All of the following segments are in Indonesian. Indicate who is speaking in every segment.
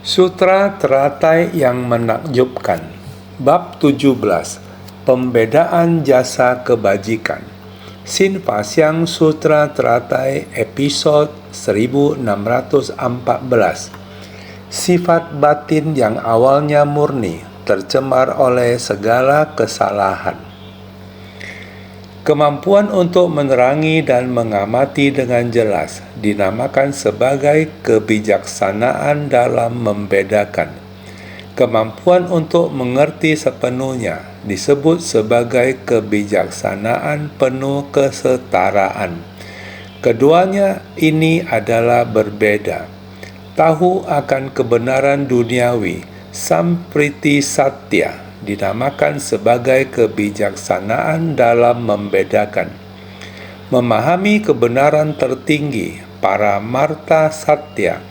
Speaker 1: Sutra Teratai yang Menakjubkan. Bab 17. Pembedaan Jasa Kebajikan. Sinpasyang Sutra Teratai episode 1614. Sifat batin yang awalnya murni tercemar oleh segala kesalahan. Kemampuan untuk menerangi dan mengamati dengan jelas dinamakan sebagai kebijaksanaan dalam membedakan. Kemampuan untuk mengerti sepenuhnya disebut sebagai kebijaksanaan penuh kesetaraan. Keduanya ini adalah berbeda. Tahu akan kebenaran duniawi, sampriti satya, dinamakan sebagai kebijaksanaan dalam membedakan. Memahami kebenaran tertinggi, paramarta satya,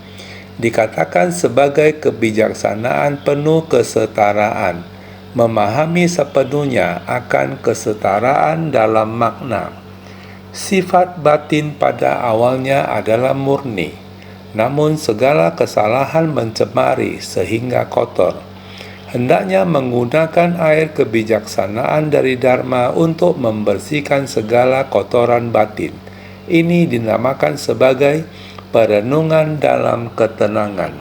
Speaker 1: dikatakan sebagai kebijaksanaan penuh kesetaraan. Memahami sepenuhnya akan kesetaraan dalam makna. Sifat batin pada awalnya adalah murni, namun segala kesalahan mencemari sehingga kotor. Hendaknya menggunakan air kebijaksanaan dari Dharma untuk membersihkan segala kotoran batin. Ini dinamakan sebagai perenungan dalam ketenangan.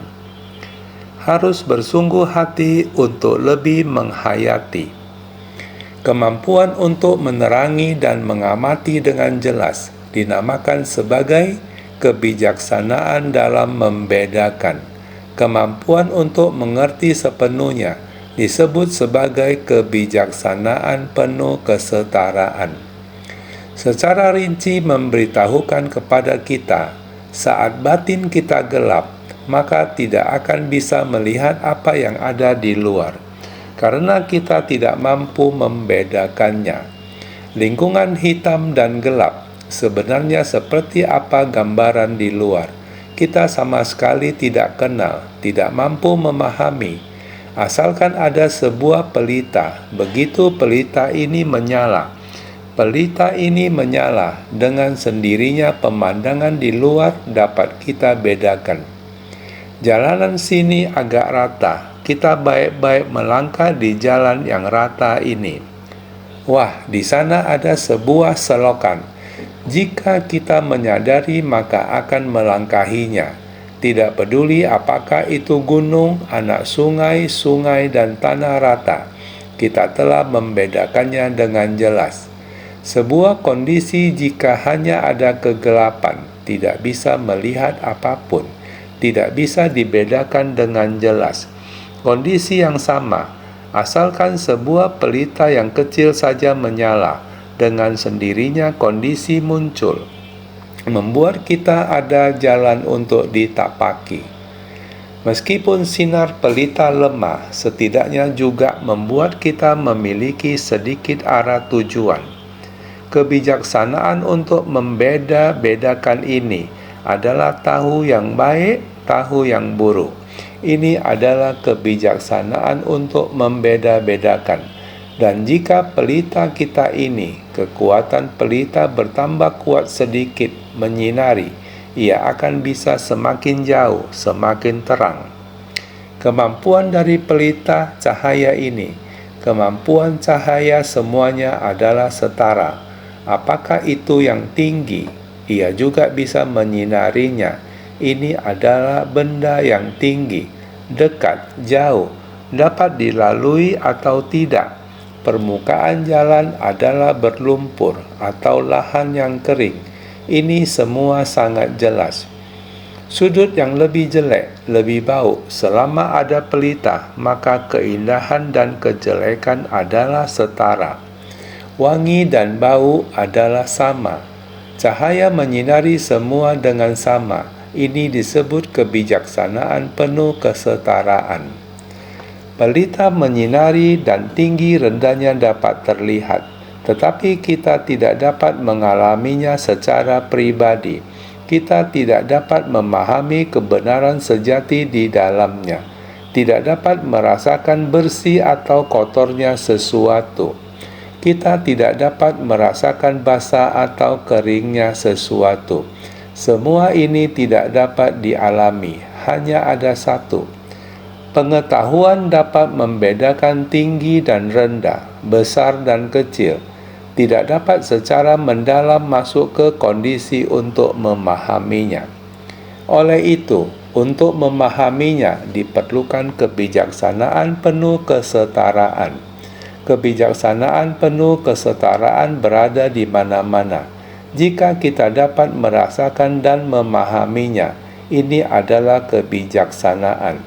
Speaker 1: Harus bersungguh hati untuk lebih menghayati. Kemampuan untuk menerangi dan mengamati dengan jelas dinamakan sebagai kebijaksanaan dalam membedakan. Kemampuan untuk mengerti sepenuhnya disebut sebagai kebijaksanaan penuh kesetaraan. Secara rinci memberitahukan kepada kita, saat batin kita gelap, maka tidak akan bisa melihat apa yang ada di luar, karena kita tidak mampu membedakannya. Lingkungan hitam dan gelap sebenarnya seperti apa gambaran di luar. Kita sama sekali tidak kenal, tidak mampu memahami. Asalkan ada sebuah pelita, begitu pelita ini menyala. Pelita ini menyala, dengan sendirinya pemandangan di luar dapat kita bedakan. Jalanan sini agak rata, kita baik-baik melangkah di jalan yang rata ini. Wah, di sana ada sebuah selokan. Jika kita menyadari, maka akan melangkahinya. Tidak peduli apakah itu gunung, anak sungai, dan tanah rata. Kita telah membedakannya dengan jelas. Sebuah kondisi jika hanya ada kegelapan, tidak bisa melihat apapun, tidak bisa dibedakan dengan jelas. Kondisi yang sama, asalkan sebuah pelita yang kecil saja menyala, dengan sendirinya kondisi muncul, membuat kita ada jalan untuk ditapaki. Meskipun sinar pelita lemah, setidaknya juga membuat kita memiliki sedikit arah tujuan. Kebijaksanaan untuk membeda-bedakan ini adalah tahu yang baik, tahu yang buruk. Ini adalah kebijaksanaan untuk membeda-bedakan. Dan jika pelita kita ini, kekuatan pelita bertambah kuat sedikit menyinari, ia akan bisa semakin jauh, semakin terang. Kemampuan dari pelita cahaya ini, kemampuan cahaya semuanya adalah setara. Apakah itu yang tinggi? Ia juga bisa menyinarinya. Ini adalah benda yang tinggi, dekat, jauh, dapat dilalui atau tidak. Permukaan jalan adalah berlumpur atau lahan yang kering. Ini semua sangat jelas. Sudut yang lebih jelek, lebih bau, selama ada pelita, maka keindahan dan kejelekan adalah setara. Wangi dan bau adalah sama. Cahaya menyinari semua dengan sama. Ini disebut kebijaksanaan penuh kesetaraan. Pelita menyinari dan tinggi rendahnya dapat terlihat, tetapi kita tidak dapat mengalaminya secara pribadi. Kita tidak dapat memahami kebenaran sejati di dalamnya, tidak dapat merasakan bersih atau kotornya sesuatu. Kita tidak dapat merasakan basah atau keringnya sesuatu. Semua ini tidak dapat dialami, hanya ada satu. Pengetahuan dapat membedakan tinggi dan rendah, besar dan kecil, tidak dapat secara mendalam masuk ke kondisi untuk memahaminya. Oleh itu, untuk memahaminya diperlukan kebijaksanaan penuh kesetaraan. Kebijaksanaan penuh kesetaraan berada di mana-mana. Jika kita dapat merasakan dan memahaminya, ini adalah kebijaksanaan.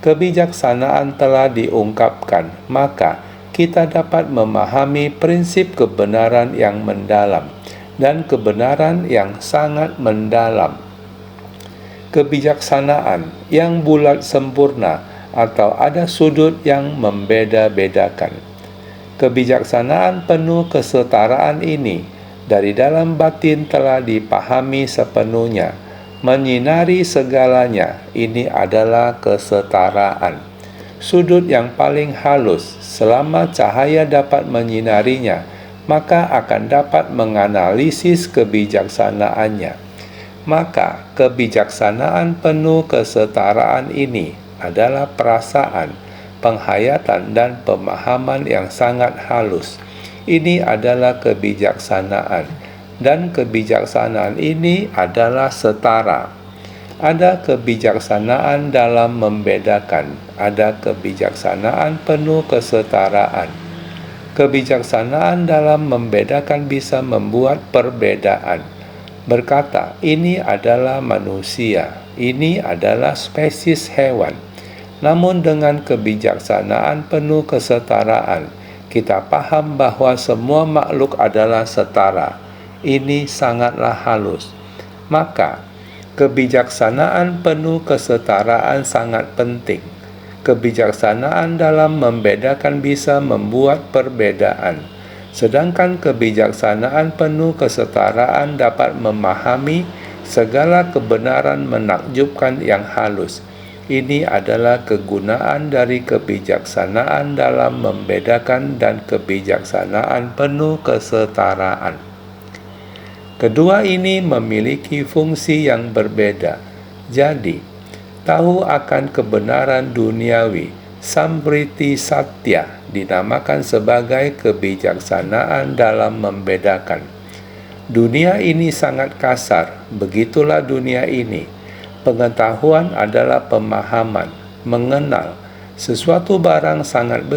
Speaker 1: Kebijaksanaan telah diungkapkan, maka kita dapat memahami prinsip kebenaran yang mendalam dan kebenaran yang sangat mendalam. Kebijaksanaan yang bulat sempurna atau ada sudut yang membeda-bedakan. Kebijaksanaan penuh kesetaraan ini dari dalam batin telah dipahami sepenuhnya, menyinari segalanya. Ini adalah kesetaraan. Sudut yang paling halus, selama cahaya dapat menyinarinya, maka akan dapat menganalisis kebijaksanaannya. Maka kebijaksanaan penuh kesetaraan ini adalah perasaan, penghayatan dan pemahaman yang sangat halus. Ini adalah kebijaksanaan, dan kebijaksanaan ini adalah setara. Ada kebijaksanaan dalam membedakan, ada kebijaksanaan penuh kesetaraan. Kebijaksanaan dalam membedakan bisa membuat perbedaan. Berkata, ini adalah manusia, ini adalah spesies hewan. Namun dengan kebijaksanaan penuh kesetaraan, kita paham bahwa semua makhluk adalah setara. Ini sangatlah halus. Maka, kebijaksanaan penuh kesetaraan sangat penting. Kebijaksanaan dalam membedakan bisa membuat perbedaan. Sedangkan kebijaksanaan penuh kesetaraan dapat memahami segala kebenaran menakjubkan yang halus. Ini adalah kegunaan dari kebijaksanaan dalam membedakan dan kebijaksanaan penuh kesetaraan. Kedua ini memiliki fungsi yang berbeda. Jadi, tahu akan kebenaran duniawi, Sambriti Satya, dinamakan sebagai kebijaksanaan dalam membedakan. Dunia ini sangat kasar, begitulah dunia ini. Pengetahuan adalah pemahaman, mengenal. Sesuatu barang sangat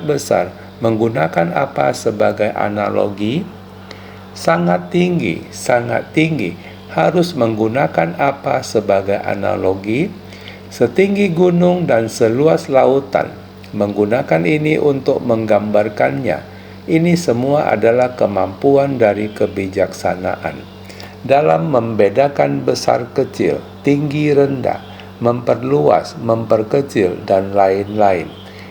Speaker 1: besar, menggunakan apa sebagai analogi? Sangat tinggi, harus menggunakan apa sebagai analogi? Setinggi gunung dan seluas lautan, menggunakan ini untuk menggambarkannya. Ini semua adalah kemampuan dari kebijaksanaan. Dalam membedakan besar kecil, tinggi rendah, memperluas, memperkecil, dan lain-lain.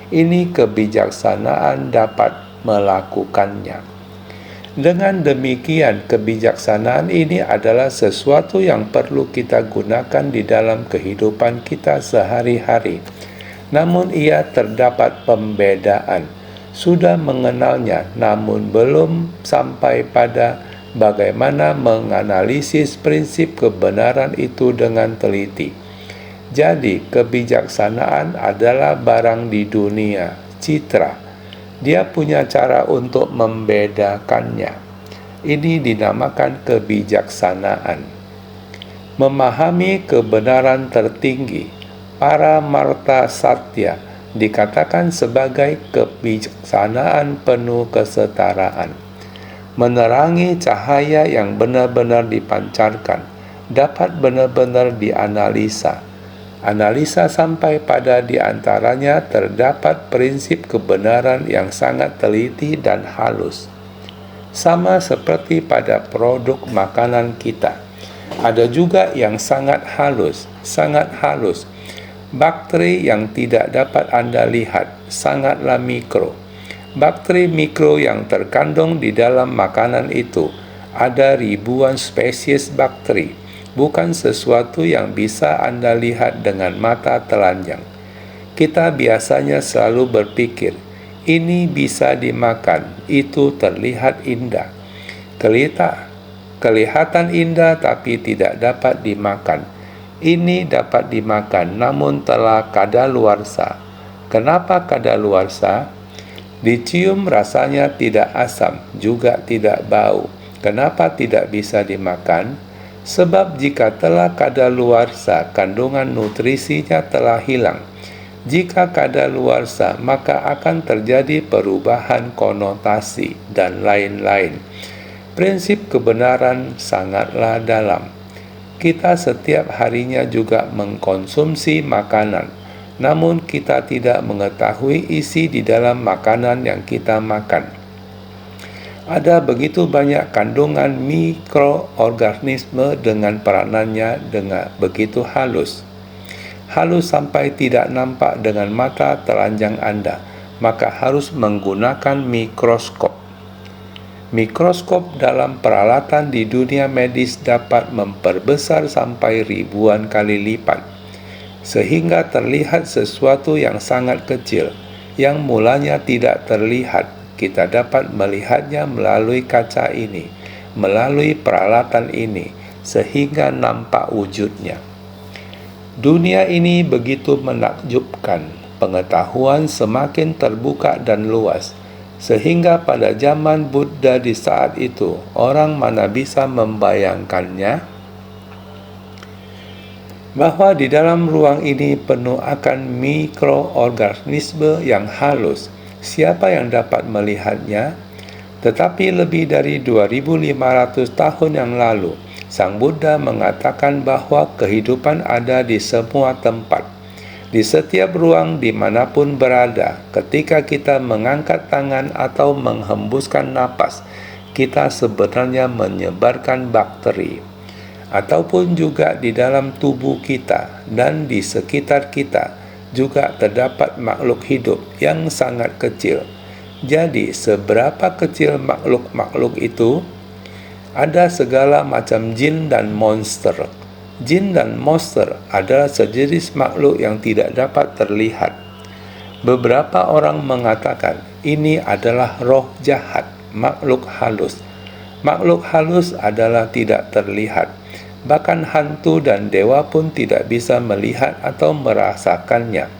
Speaker 1: Ini kebijaksanaan dapat melakukannya. Dengan demikian, kebijaksanaan ini adalah sesuatu yang perlu kita gunakan di dalam kehidupan kita sehari-hari. Namun ia terdapat pembedaan. Sudah mengenalnya, namun belum sampai pada bagaimana menganalisis prinsip kebenaran itu dengan teliti. Jadi, kebijaksanaan adalah barang di dunia, citra. Dia punya cara untuk membedakannya. Ini dinamakan kebijaksanaan. Memahami kebenaran tertinggi, Paramartha Satya, dikatakan sebagai kebijaksanaan penuh kesetaraan. Menerangi cahaya yang benar-benar dipancarkan, dapat benar-benar dianalisa. Analisa sampai pada di antaranya terdapat prinsip kebenaran yang sangat teliti dan halus. Sama seperti pada produk makanan kita. Ada juga yang sangat halus. Bakteri yang tidak dapat Anda lihat, sangatlah mikro. Bakteri mikro yang terkandung di dalam makanan itu, ada ribuan spesies bakteri, bukan sesuatu yang bisa Anda lihat dengan mata telanjang. Kita biasanya selalu berpikir, ini bisa dimakan, itu terlihat indah. Kelihatan indah tapi tidak dapat dimakan. Ini dapat dimakan namun telah kadaluarsa. Kenapa kadaluarsa? Dicium rasanya tidak asam, juga tidak bau. Kenapa tidak bisa dimakan? Sebab jika telah kadaluarsa, kandungan nutrisinya telah hilang. Jika kadaluarsa, maka akan terjadi perubahan konotasi dan lain-lain. Prinsip kebenaran sangatlah dalam. Kita setiap harinya juga mengkonsumsi makanan, namun kita tidak mengetahui isi di dalam makanan yang kita makan. Ada begitu banyak kandungan mikroorganisme dengan peranannya dengan begitu halus. Halus sampai tidak nampak dengan mata telanjang Anda, maka harus menggunakan mikroskop. Mikroskop dalam peralatan di dunia medis dapat memperbesar sampai ribuan kali lipat, sehingga terlihat sesuatu yang sangat kecil, yang mulanya tidak terlihat. Kita dapat melihatnya melalui kaca ini, melalui peralatan ini, sehingga nampak wujudnya. Dunia ini begitu menakjubkan, pengetahuan semakin terbuka dan luas, sehingga pada zaman Buddha di saat itu, orang mana bisa membayangkannya? Bahwa di dalam ruang ini penuh akan mikroorganisme yang halus. Siapa yang dapat melihatnya? Tetapi lebih dari 2500 tahun yang lalu, Sang Buddha mengatakan bahwa kehidupan ada di semua tempat, di setiap ruang dimanapun berada. Ketika kita mengangkat tangan atau menghembuskan napas, kita sebenarnya menyebarkan bakteri. Ataupun juga di dalam tubuh kita dan di sekitar kita juga terdapat makhluk hidup yang sangat kecil. Jadi seberapa kecil makhluk-makhluk itu? Ada segala macam jin dan monster. Jin dan monster adalah sejenis makhluk yang tidak dapat terlihat. Beberapa orang mengatakan ini adalah roh jahat, makhluk halus. Makhluk halus adalah tidak terlihat. Bahkan hantu dan dewa pun tidak bisa melihat atau merasakannya.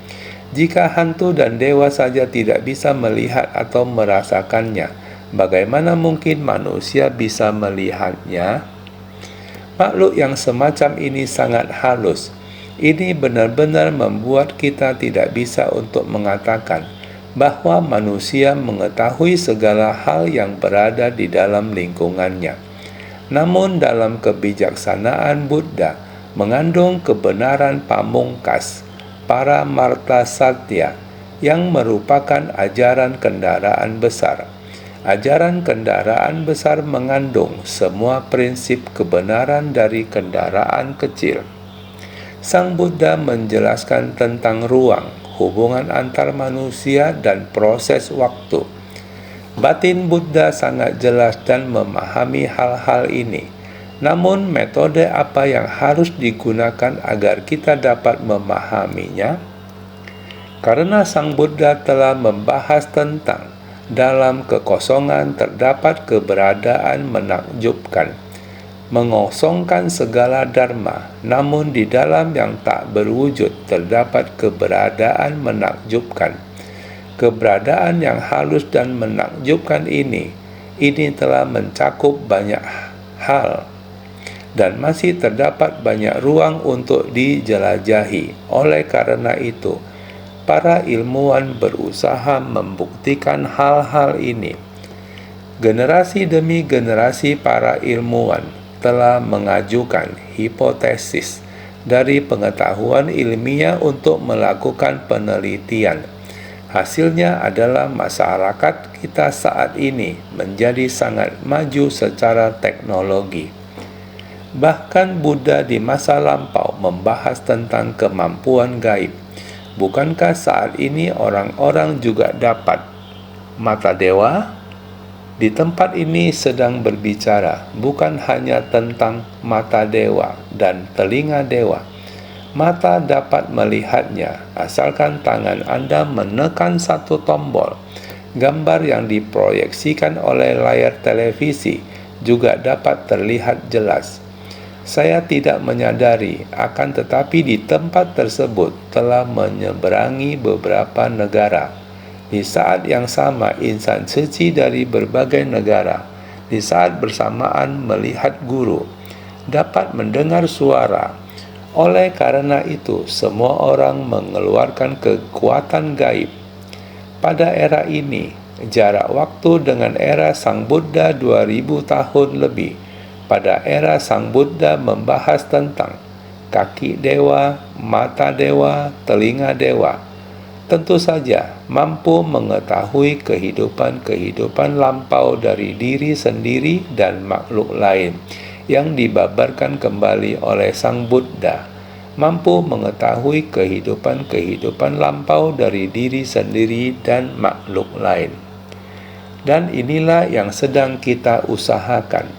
Speaker 1: Jika hantu dan dewa saja tidak bisa melihat atau merasakannya, bagaimana mungkin manusia bisa melihatnya? Makhluk yang semacam ini sangat halus. Ini benar-benar membuat kita tidak bisa untuk mengatakan bahwa manusia mengetahui segala hal yang berada di dalam lingkungannya. Namun dalam kebijaksanaan Buddha mengandung kebenaran pamungkas, Paramartha Satya, yang merupakan ajaran kendaraan besar. Ajaran kendaraan besar mengandung semua prinsip kebenaran dari kendaraan kecil. Sang Buddha menjelaskan tentang ruang, hubungan antar manusia dan proses waktu. Batin Buddha sangat jelas dan memahami hal-hal ini. Namun metode apa yang harus digunakan agar kita dapat memahaminya? Karena Sang Buddha telah membahas tentang dalam kekosongan terdapat keberadaan menakjubkan, mengosongkan segala dharma, namun di dalam yang tak berwujud terdapat keberadaan menakjubkan. Keberadaan yang halus dan menakjubkan ini telah mencakup banyak hal dan masih terdapat banyak ruang untuk dijelajahi. Oleh karena itu, para ilmuwan berusaha membuktikan hal-hal ini. Generasi demi generasi para ilmuwan telah mengajukan hipotesis dari pengetahuan ilmiah untuk melakukan penelitian. Hasilnya adalah masyarakat kita saat ini menjadi sangat maju secara teknologi. Bahkan Buddha di masa lampau membahas tentang kemampuan gaib. Bukankah saat ini orang-orang juga dapat mata dewa? Di tempat ini sedang berbicara bukan hanya tentang mata dewa dan telinga dewa. Mata dapat melihatnya asalkan tangan Anda menekan satu tombol. Gambar yang diproyeksikan oleh layar televisi juga dapat terlihat jelas. Saya tidak menyadari, akan tetapi di tempat tersebut telah menyeberangi beberapa negara. Di saat yang sama, insan suci dari berbagai negara, di saat bersamaan melihat guru, dapat mendengar suara. Oleh karena itu, semua orang mengeluarkan kekuatan gaib. Pada era ini, jarak waktu dengan era Sang Buddha 2000 tahun lebih. Pada era Sang Buddha membahas tentang kaki dewa, mata dewa, telinga dewa. Tentu saja mampu mengetahui kehidupan-kehidupan lampau dari diri sendiri dan makhluk lain yang dibabarkan kembali oleh Sang Buddha. Mampu mengetahui kehidupan-kehidupan lampau dari diri sendiri dan makhluk lain. Dan inilah yang sedang kita usahakan.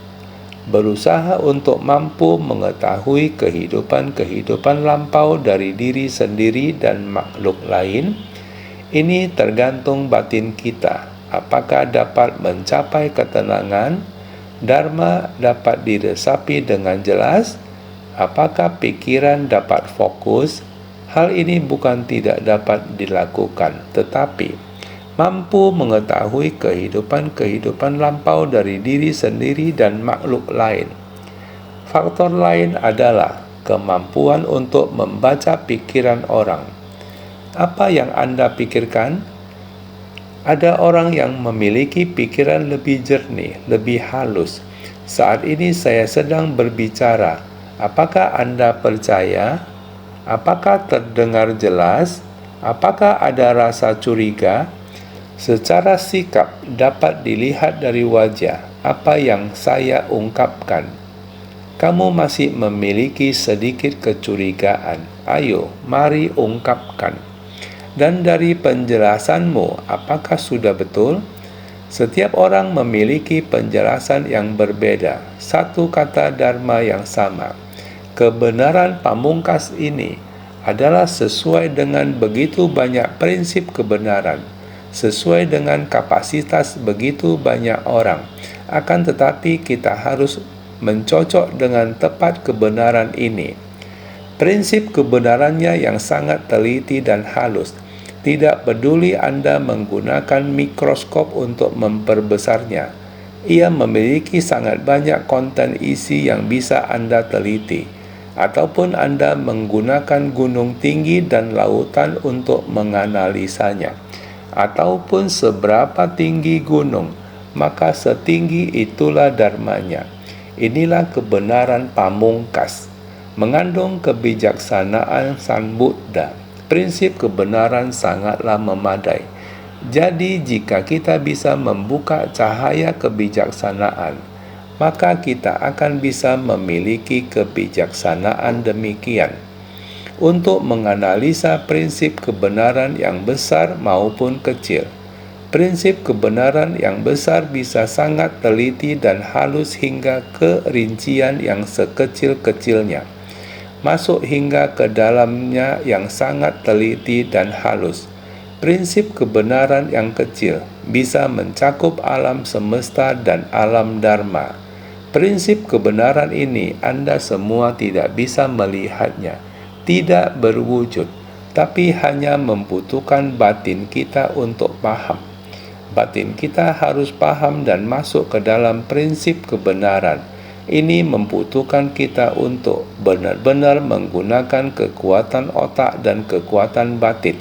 Speaker 1: Berusaha untuk mampu mengetahui kehidupan-kehidupan lampau dari diri sendiri dan makhluk lain. Ini tergantung batin kita. Apakah dapat mencapai ketenangan? Dharma dapat diresapi dengan jelas? Apakah pikiran dapat fokus? Hal ini bukan tidak dapat dilakukan, tetapi mampu mengetahui kehidupan-kehidupan lampau dari diri sendiri dan makhluk lain. Faktor lain adalah kemampuan untuk membaca pikiran orang. Apa yang Anda pikirkan? Ada orang yang memiliki pikiran lebih jernih, lebih halus. Saat ini saya sedang berbicara. Apakah Anda percaya? Apakah terdengar jelas? Apakah ada rasa curiga? Secara sikap dapat dilihat dari wajah apa yang saya ungkapkan. Kamu masih memiliki sedikit kecurigaan. Ayo, mari ungkapkan. Dan dari penjelasanmu, apakah sudah betul? Setiap orang memiliki penjelasan yang berbeda. Satu kata dharma yang sama. Kebenaran pamungkas ini adalah sesuai dengan begitu banyak prinsip kebenaran, sesuai dengan kapasitas begitu banyak orang. Akan tetapi kita harus mencocok dengan tepat kebenaran ini. Prinsip kebenarannya yang sangat teliti dan halus. Tidak peduli Anda menggunakan mikroskop untuk memperbesarnya. Ia memiliki sangat banyak konten isi yang bisa Anda teliti. Ataupun Anda menggunakan gunung tinggi dan lautan untuk menganalisanya. Ataupun seberapa tinggi gunung, maka setinggi itulah dharmanya. Inilah kebenaran pamungkas, mengandung kebijaksanaan Sang Buddha. Prinsip kebenaran sangatlah memadai. Jadi jika kita bisa membuka cahaya kebijaksanaan, maka kita akan bisa memiliki kebijaksanaan demikian untuk menganalisa prinsip kebenaran yang besar maupun kecil. Prinsip kebenaran yang besar bisa sangat teliti dan halus hingga ke rincian yang sekecil-kecilnya, masuk hingga ke dalamnya yang sangat teliti dan halus. Prinsip kebenaran yang kecil bisa mencakup alam semesta dan alam dharma. Prinsip kebenaran ini Anda semua tidak bisa melihatnya, tidak berwujud, tapi hanya membutuhkan batin kita untuk paham. Batin kita harus paham dan masuk ke dalam prinsip kebenaran. Ini membutuhkan kita untuk benar-benar menggunakan kekuatan otak dan kekuatan batin,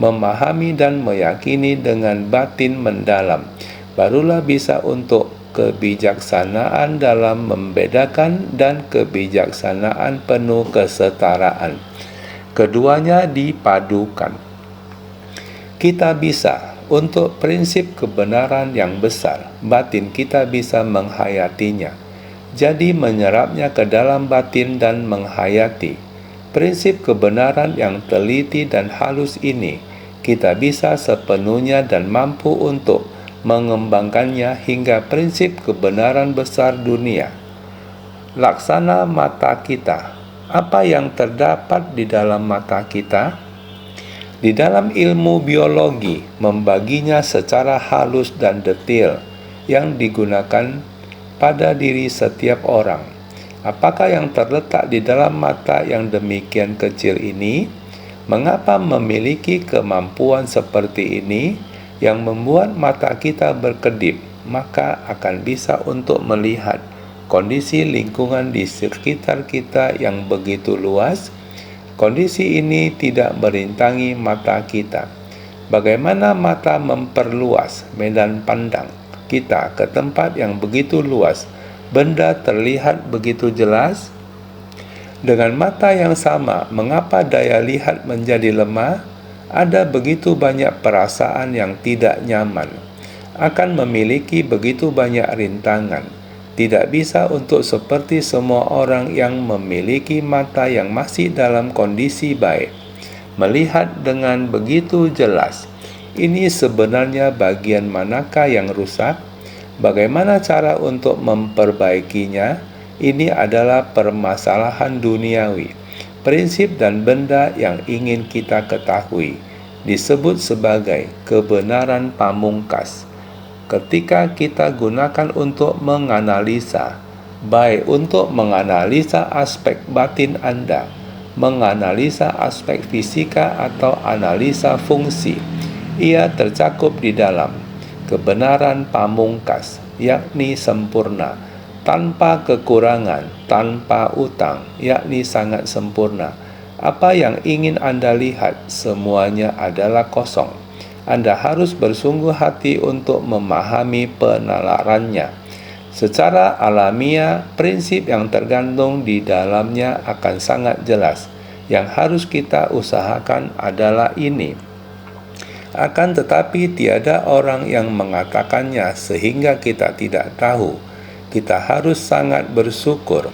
Speaker 1: memahami dan meyakini dengan batin mendalam. Barulah bisa untuk kebijaksanaan dalam membedakan dan kebijaksanaan penuh kesetaraan. Keduanya dipadukan. Kita bisa untuk prinsip kebenaran yang besar, batin kita bisa menghayatinya. Jadi menyerapnya ke dalam batin dan menghayati. Prinsip kebenaran yang teliti dan halus ini, kita bisa sepenuhnya dan mampu untuk mengembangkannya hingga prinsip kebenaran besar dunia. Laksana mata kita. Apa yang terdapat di dalam mata kita? Di dalam ilmu biologi, membaginya secara halus dan detail yang digunakan pada diri setiap orang. Apakah yang terletak di dalam mata yang demikian kecil ini? Mengapa memiliki kemampuan seperti ini yang membuat mata kita berkedip, maka akan bisa untuk melihat kondisi lingkungan di sekitar kita yang begitu luas? Kondisi ini tidak merintangi mata kita. Bagaimana mata memperluas medan pandang kita ke tempat yang begitu luas, benda terlihat begitu jelas? Dengan mata yang sama, mengapa daya lihat menjadi lemah? Ada begitu banyak perasaan yang tidak nyaman, akan memiliki begitu banyak rintangan. Tidak bisa untuk seperti semua orang yang memiliki mata yang masih dalam kondisi baik, melihat dengan begitu jelas. Ini sebenarnya bagian manakah yang rusak? Bagaimana cara untuk memperbaikinya? Ini adalah permasalahan duniawi. Prinsip dan benda yang ingin kita ketahui disebut sebagai kebenaran pamungkas. Ketika kita gunakan untuk menganalisa, baik untuk menganalisa aspek batin Anda, menganalisa aspek fisika atau analisa fungsi, ia tercakup di dalam kebenaran pamungkas, yakni sempurna, tanpa kekurangan, tanpa utang, yakni sangat sempurna. Apa yang ingin Anda lihat, semuanya adalah kosong. Anda harus bersungguh hati untuk memahami penalarannya. Secara alamiah, prinsip yang tergantung di dalamnya akan sangat jelas. Yang harus kita usahakan adalah ini. Akan tetapi tiada orang yang mengatakannya sehingga kita tidak tahu. Kita harus sangat bersyukur.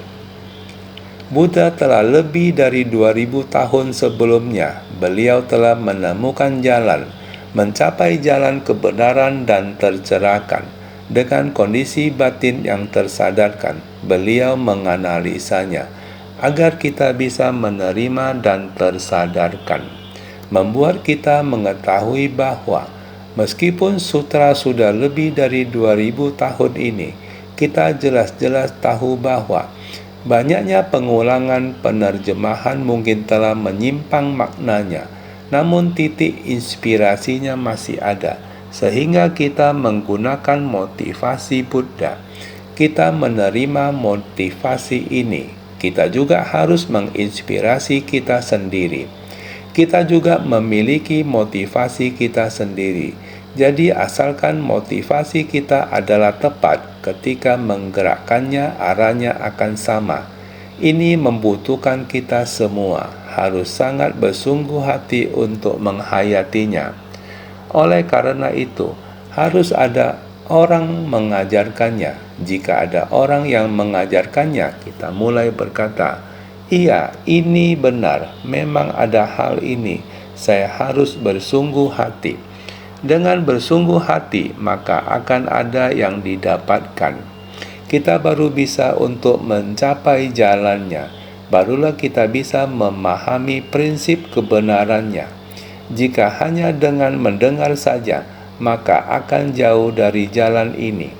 Speaker 1: Buddha telah lebih dari 2000 tahun sebelumnya. Beliau telah menemukan jalan, mencapai jalan kebenaran dan tercerahkan. Dengan kondisi batin yang tersadarkan, beliau menganalisanya agar kita bisa menerima dan tersadarkan. Membuat kita mengetahui bahwa meskipun sutra sudah lebih dari 2000 tahun ini, kita jelas-jelas tahu bahwa banyaknya pengulangan penerjemahan mungkin telah menyimpang maknanya, namun titik inspirasinya masih ada, sehingga kita menggunakan motivasi Buddha. Kita menerima motivasi ini. Kita juga harus menginspirasi kita sendiri. Kita juga memiliki motivasi kita sendiri. Jadi asalkan motivasi kita adalah tepat, ketika menggerakkannya arahnya akan sama. Ini membutuhkan kita semua harus sangat bersungguh hati untuk menghayatinya. Oleh karena itu, harus ada orang mengajarkannya. Jika ada orang yang mengajarkannya, kita mulai berkata, "Iya, ini benar, memang ada hal ini, saya harus bersungguh hati." Dengan bersungguh hati, maka akan ada yang didapatkan. Kita baru bisa untuk mencapai jalannya. Barulah kita bisa memahami prinsip kebenarannya. Jika hanya dengan mendengar saja, maka akan jauh dari jalan ini.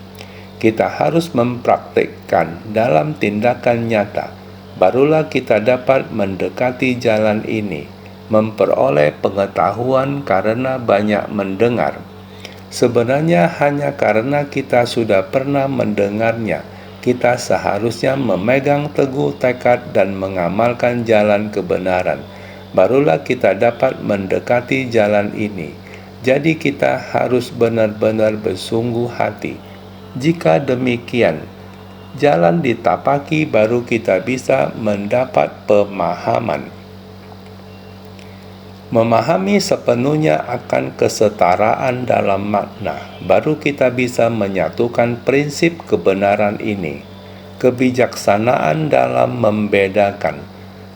Speaker 1: Kita harus mempraktikkan dalam tindakan nyata. Barulah kita dapat mendekati jalan ini, memperoleh pengetahuan karena banyak mendengar. Sebenarnya hanya karena kita sudah pernah mendengarnya, kita seharusnya memegang teguh tekad dan mengamalkan jalan kebenaran. Barulah kita dapat mendekati jalan ini. Jadi kita harus benar-benar bersungguh hati. Jika demikian, jalan ditapaki baru kita bisa mendapat pemahaman. Memahami sepenuhnya akan kesetaraan dalam makna, baru kita bisa menyatukan prinsip kebenaran ini. Kebijaksanaan dalam membedakan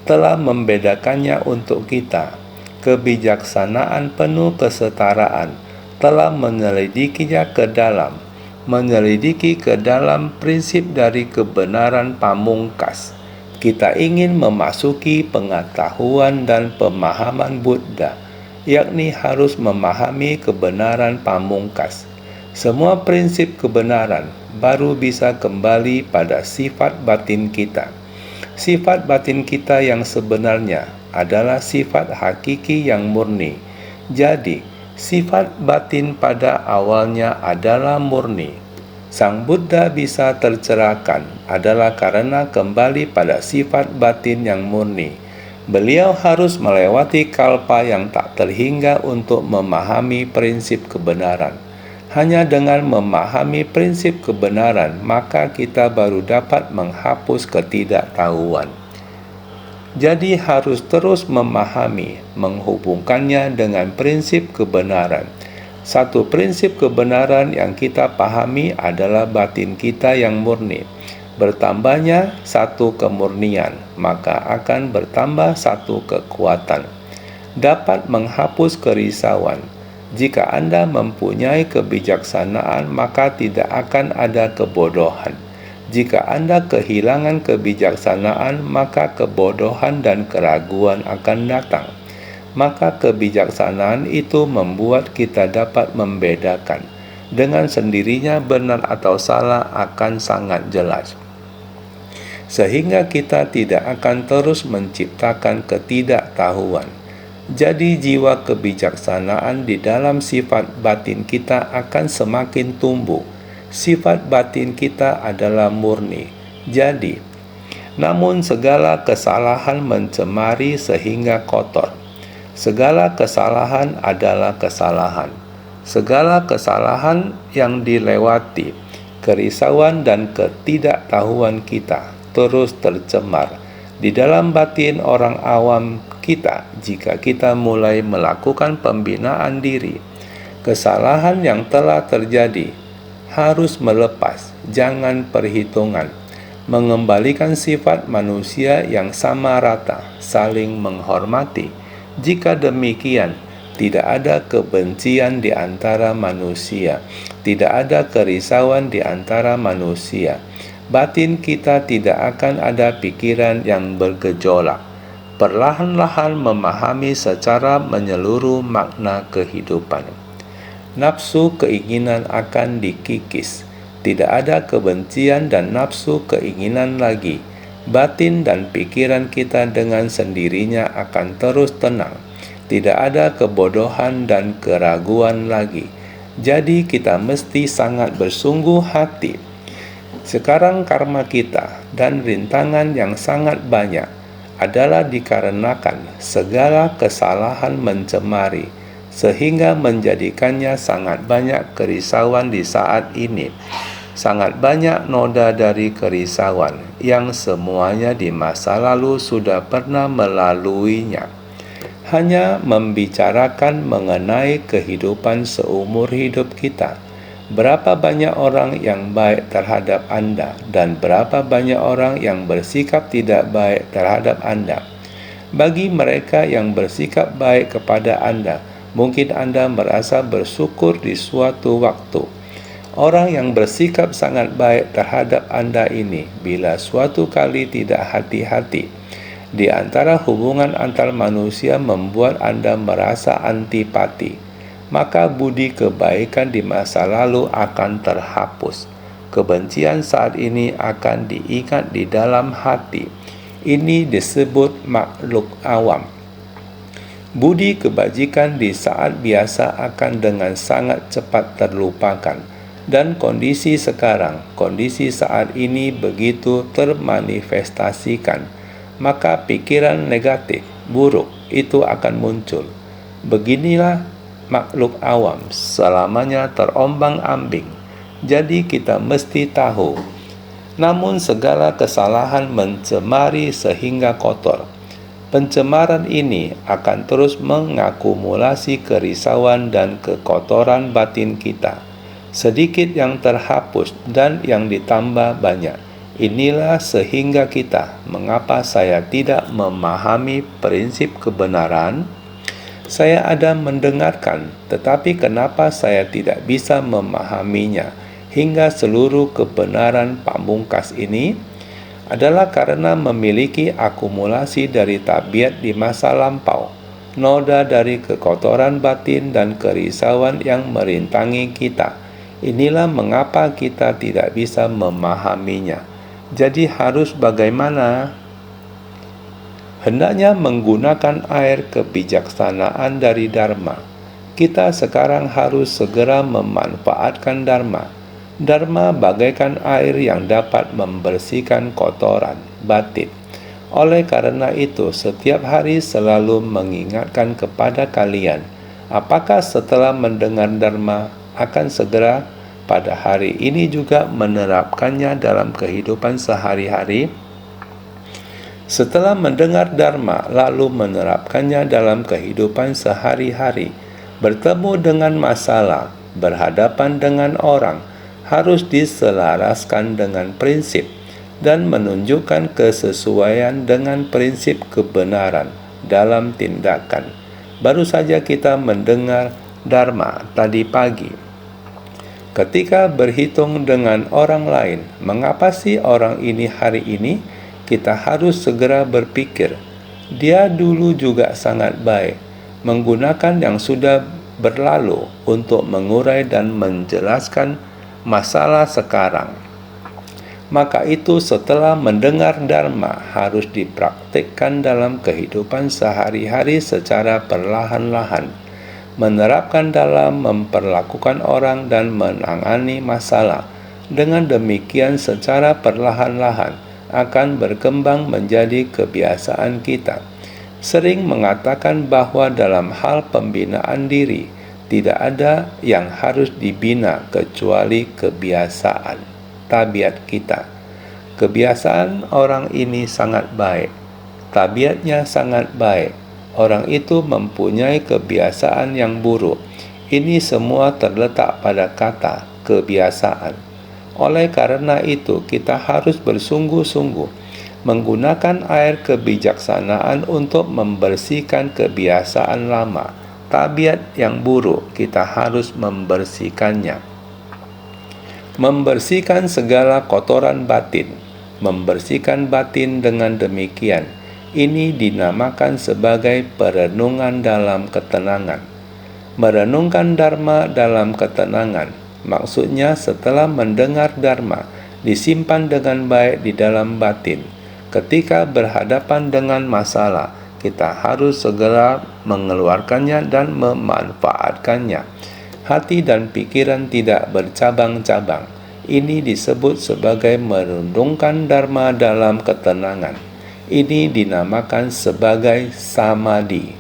Speaker 1: telah membedakannya untuk kita. Kebijaksanaan penuh kesetaraan telah menyelidikinya ke dalam prinsip dari kebenaran pamungkas. Kita ingin memasuki pengetahuan dan pemahaman Buddha, yakni harus memahami kebenaran pamungkas. Semua prinsip kebenaran baru bisa kembali pada sifat batin kita. Sifat batin kita yang sebenarnya adalah sifat hakiki yang murni. Jadi, sifat batin pada awalnya adalah murni. Sang Buddha bisa tercerahkan adalah karena kembali pada sifat batin yang murni. Beliau harus melewati kalpa yang tak terhingga untuk memahami prinsip kebenaran. Hanya dengan memahami prinsip kebenaran, maka kita baru dapat menghapus ketidaktahuan. Jadi harus terus memahami, menghubungkannya dengan prinsip kebenaran. Satu prinsip kebenaran yang kita pahami adalah batin kita yang murni. Bertambahnya satu kemurnian, maka akan bertambah satu kekuatan. Dapat menghapus kerisauan. Jika Anda mempunyai kebijaksanaan, maka tidak akan ada kebodohan. Jika Anda kehilangan kebijaksanaan, maka kebodohan dan keraguan akan datang. Maka kebijaksanaan itu membuat kita dapat membedakan. Dengan sendirinya benar atau salah akan sangat jelas. Sehingga kita tidak akan terus menciptakan ketidaktahuan. Jadi jiwa kebijaksanaan di dalam sifat batin kita akan semakin tumbuh. Sifat batin kita adalah murni. Jadi, namun segala kesalahan mencemari sehingga kotor. Segala kesalahan adalah kesalahan. Segala kesalahan yang dilewati, kerisauan dan ketidaktahuan kita terus tercemar di dalam batin orang awam kita jika kita mulai melakukan pembinaan diri. Kesalahan yang telah terjadi harus melepas, jangan perhitungan. Mengembalikan sifat manusia yang sama rata, saling menghormati. Jika demikian, tidak ada kebencian di antara manusia, tidak ada kerisauan di antara manusia. Batin kita tidak akan ada pikiran yang bergejolak. Perlahan-lahan memahami secara menyeluruh makna kehidupan. Nafsu keinginan akan dikikis. Tidak ada kebencian dan nafsu keinginan lagi. Batin dan pikiran kita dengan sendirinya akan terus tenang. Tidak ada kebodohan dan keraguan lagi. Jadi kita mesti sangat bersungguh hati. Sekarang karma kita dan rintangan yang sangat banyak adalah dikarenakan segala kesalahan mencemari, sehingga menjadikannya sangat banyak kerisauan di saat ini. Sangat banyak noda dari kerisauan yang semuanya di masa lalu sudah pernah melaluinya. Hanya membicarakan mengenai kehidupan seumur hidup kita. Berapa banyak orang yang baik terhadap Anda dan berapa banyak orang yang bersikap tidak baik terhadap Anda. Bagi mereka yang bersikap baik kepada Anda, mungkin Anda merasa bersyukur di suatu waktu. Orang yang bersikap sangat baik terhadap Anda ini, bila suatu kali tidak hati-hati, di antara hubungan antar manusia membuat Anda merasa antipati, maka budi kebaikan di masa lalu akan terhapus. Kebencian saat ini akan diingat di dalam hati. Ini disebut makhluk awam. Budi kebajikan di saat biasa akan dengan sangat cepat terlupakan. Dan kondisi sekarang, kondisi saat ini begitu termanifestasikan, maka pikiran negatif, buruk itu akan muncul. Beginilah makhluk awam selamanya terombang-ambing. Jadi kita mesti tahu. Namun segala kesalahan mencemari sehingga kotor. Pencemaran ini akan terus mengakumulasi kerisauan dan kekotoran batin kita. Sedikit yang terhapus dan yang ditambah banyak. Inilah sehingga kita, mengapa saya tidak memahami prinsip kebenaran? Saya ada mendengarkan, tetapi kenapa saya tidak bisa memahaminya hingga seluruh kebenaran pamungkas ini? Adalah karena memiliki akumulasi dari tabiat di masa lampau, noda dari kekotoran batin dan kerisauan yang merintangi kita. Inilah mengapa kita tidak bisa memahaminya. Jadi harus bagaimana? hendaknya menggunakan air kebijaksanaan dari Dharma. Kita sekarang harus segera memanfaatkan Dharma. Dharma bagaikan air yang dapat membersihkan kotoran batin. Oleh karena itu, setiap hari selalu mengingatkan kepada kalian, apakah setelah mendengar Dharma akan segera pada hari ini juga menerapkannya dalam kehidupan sehari-hari? Setelah mendengar Dharma lalu menerapkannya dalam kehidupan sehari-hari, bertemu dengan masalah, berhadapan dengan orang, harus diselaraskan dengan prinsip dan menunjukkan kesesuaian dengan prinsip kebenaran dalam tindakan. Baru saja kita mendengar Dharma tadi pagi. Ketika berhitung dengan orang lain, mengapa sih orang ini hari ini? Kita harus segera berpikir, dia dulu juga sangat baik, menggunakan yang sudah berlalu untuk mengurai dan menjelaskan masalah sekarang. Maka itu setelah mendengar Dharma harus dipraktikkan dalam kehidupan sehari-hari secara perlahan-lahan, menerapkan dalam memperlakukan orang dan menangani masalah. Dengan demikian secara perlahan-lahan akan berkembang menjadi kebiasaan kita. Sering mengatakan bahwa dalam hal pembinaan diri tidak ada yang harus dibina kecuali kebiasaan, tabiat kita. Kebiasaan orang ini sangat baik, tabiatnya sangat baik. Orang itu mempunyai kebiasaan yang buruk. Ini semua terletak pada kata kebiasaan. Oleh karena itu, kita harus bersungguh-sungguh menggunakan air kebijaksanaan untuk membersihkan kebiasaan lama. Tabiat yang buruk, kita harus membersihkannya. Membersihkan segala kotoran batin. Membersihkan batin dengan demikian. Ini dinamakan sebagai perenungan dalam ketenangan. Merenungkan Dharma dalam ketenangan. Maksudnya setelah mendengar Dharma, disimpan dengan baik di dalam batin. Ketika berhadapan dengan masalah, kita harus segera mengeluarkannya dan memanfaatkannya. Hati dan pikiran tidak bercabang-cabang. Ini disebut sebagai merundungkan Dharma dalam ketenangan. Ini dinamakan sebagai samadhi.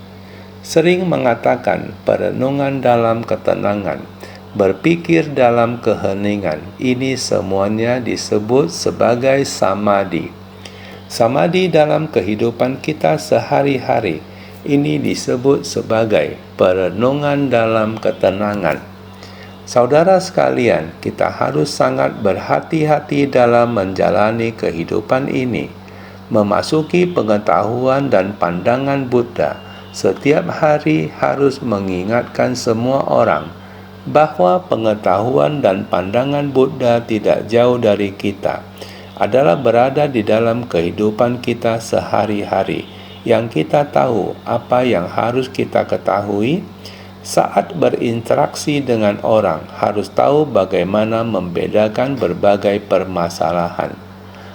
Speaker 1: Sering mengatakan perenungan dalam ketenangan, berpikir dalam keheningan. Ini semuanya disebut sebagai samadhi. Samadhi dalam kehidupan kita sehari-hari, ini disebut sebagai perenungan dalam ketenangan. Saudara sekalian, kita harus sangat berhati-hati dalam menjalani kehidupan ini. Memasuki pengetahuan dan pandangan Buddha, setiap hari harus mengingatkan semua orang bahwa pengetahuan dan pandangan Buddha tidak jauh dari kita, adalah berada di dalam kehidupan kita sehari-hari, yang kita tahu apa yang harus kita ketahui. Saat berinteraksi dengan orang, harus tahu bagaimana membedakan berbagai permasalahan.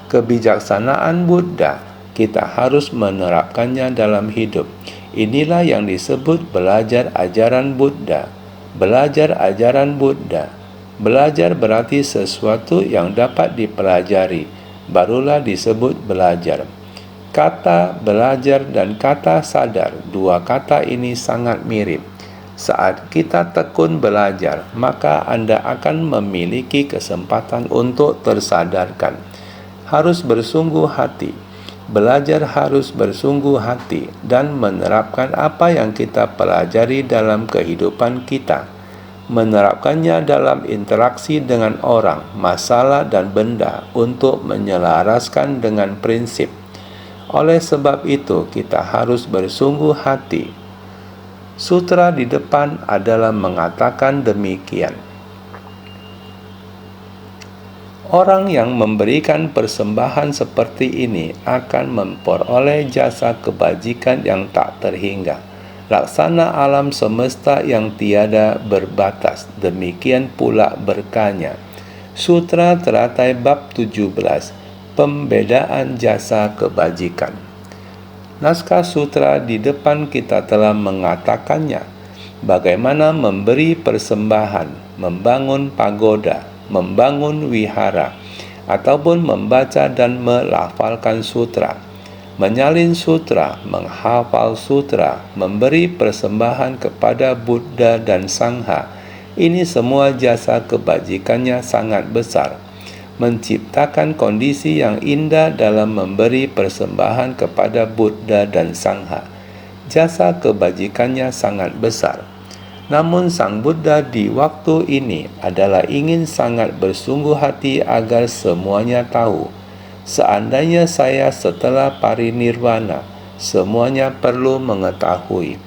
Speaker 1: Kebijaksanaan Buddha, kita harus menerapkannya dalam hidup. Inilah yang disebut belajar ajaran Buddha. Belajar ajaran Buddha. Belajar berarti sesuatu yang dapat dipelajari, barulah disebut belajar. Kata belajar dan kata sadar, dua kata ini sangat mirip. Saat kita tekun belajar, maka Anda akan memiliki kesempatan untuk tersadarkan. Harus bersungguh hati. Belajar harus bersungguh hati dan menerapkan apa yang kita pelajari dalam kehidupan kita. Menerapkannya dalam interaksi dengan orang, masalah, dan benda untuk menyelaraskan dengan prinsip. Oleh sebab itu, kita harus bersungguh hati. Sutra di depan adalah mengatakan demikian. Orang yang memberikan persembahan seperti ini akan memperoleh jasa kebajikan yang tak terhingga. Laksana alam semesta yang tiada berbatas, demikian pula berkahnya. Sutra Teratai Bab 17, Pembedaan Jasa Kebajikan. Naskah sutra di depan kita telah mengatakannya. Bagaimana memberi persembahan, membangun pagoda, membangun wihara, ataupun membaca dan melafalkan sutra, menyalin sutra, menghafal sutra, memberi persembahan kepada Buddha dan Sangha. Ini semua jasa kebajikannya sangat besar. Menciptakan kondisi yang indah dalam memberi persembahan kepada Buddha dan Sangha. Jasa kebajikannya sangat besar. Namun Sang Buddha di waktu ini adalah ingin sangat bersungguh hati agar semuanya tahu. Seandainya saya setelah parinirvana, semuanya perlu mengetahui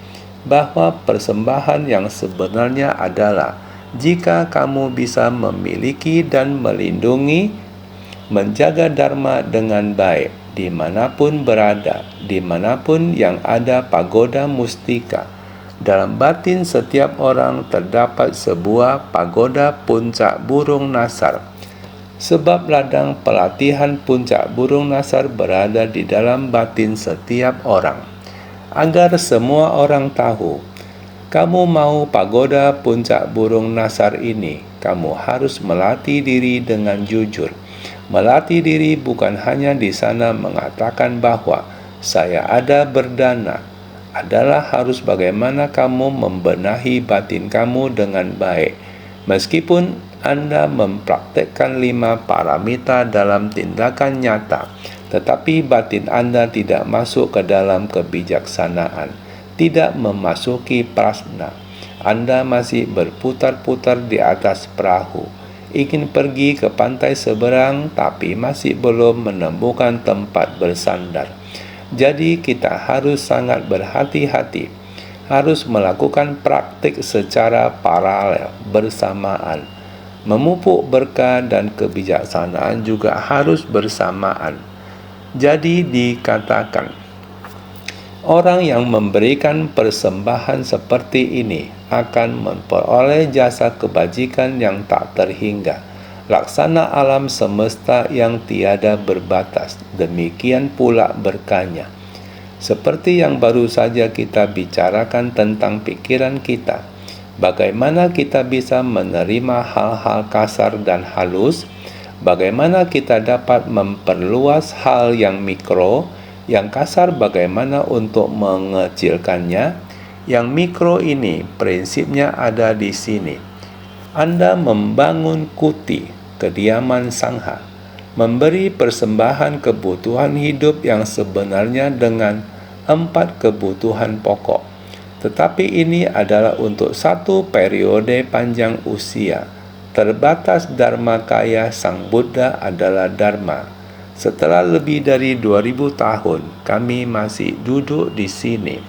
Speaker 1: bahwa persembahan yang sebenarnya adalah jika kamu bisa memiliki dan melindungi, menjaga dharma dengan baik, dimanapun berada, dimanapun yang ada pagoda mustika. Dalam batin setiap orang terdapat sebuah pagoda puncak burung nasar. Sebab ladang pelatihan puncak burung nasar berada di dalam batin setiap orang. Agar semua orang tahu, kamu mau pagoda puncak burung nasar ini, kamu harus melatih diri dengan jujur. Melatih diri bukan hanya di sana mengatakan bahwa saya ada berdana, adalah harus bagaimana kamu membenahi batin kamu dengan baik. Meskipun Anda mempraktekkan 5 paramita dalam tindakan nyata, tetapi batin Anda tidak masuk ke dalam kebijaksanaan, tidak memasuki prasna. Anda masih berputar-putar di atas perahu, ingin pergi ke pantai seberang tapi masih belum menemukan tempat bersandar. Jadi kita harus sangat berhati-hati, harus melakukan praktik secara paralel, bersamaan. Memupuk berkah dan kebijaksanaan juga harus bersamaan. Jadi dikatakan, orang yang memberikan persembahan seperti ini akan memperoleh jasa kebajikan yang tak terhingga. Laksana alam semesta yang tiada berbatas, demikian pula berkahnya. Seperti yang baru saja kita bicarakan tentang pikiran kita, bagaimana kita bisa menerima hal-hal kasar dan halus, bagaimana kita dapat memperluas hal yang mikro, yang kasar bagaimana untuk mengecilkannya. Yang mikro ini prinsipnya ada di sini. Anda membangun kuti, kediaman Sangha, memberi persembahan kebutuhan hidup yang sebenarnya dengan 4 kebutuhan pokok. Tetapi ini adalah untuk satu periode panjang usia. Terbatas dharmakaya Sang Buddha adalah dharma. Setelah lebih dari 2000 tahun, kami masih duduk di sini.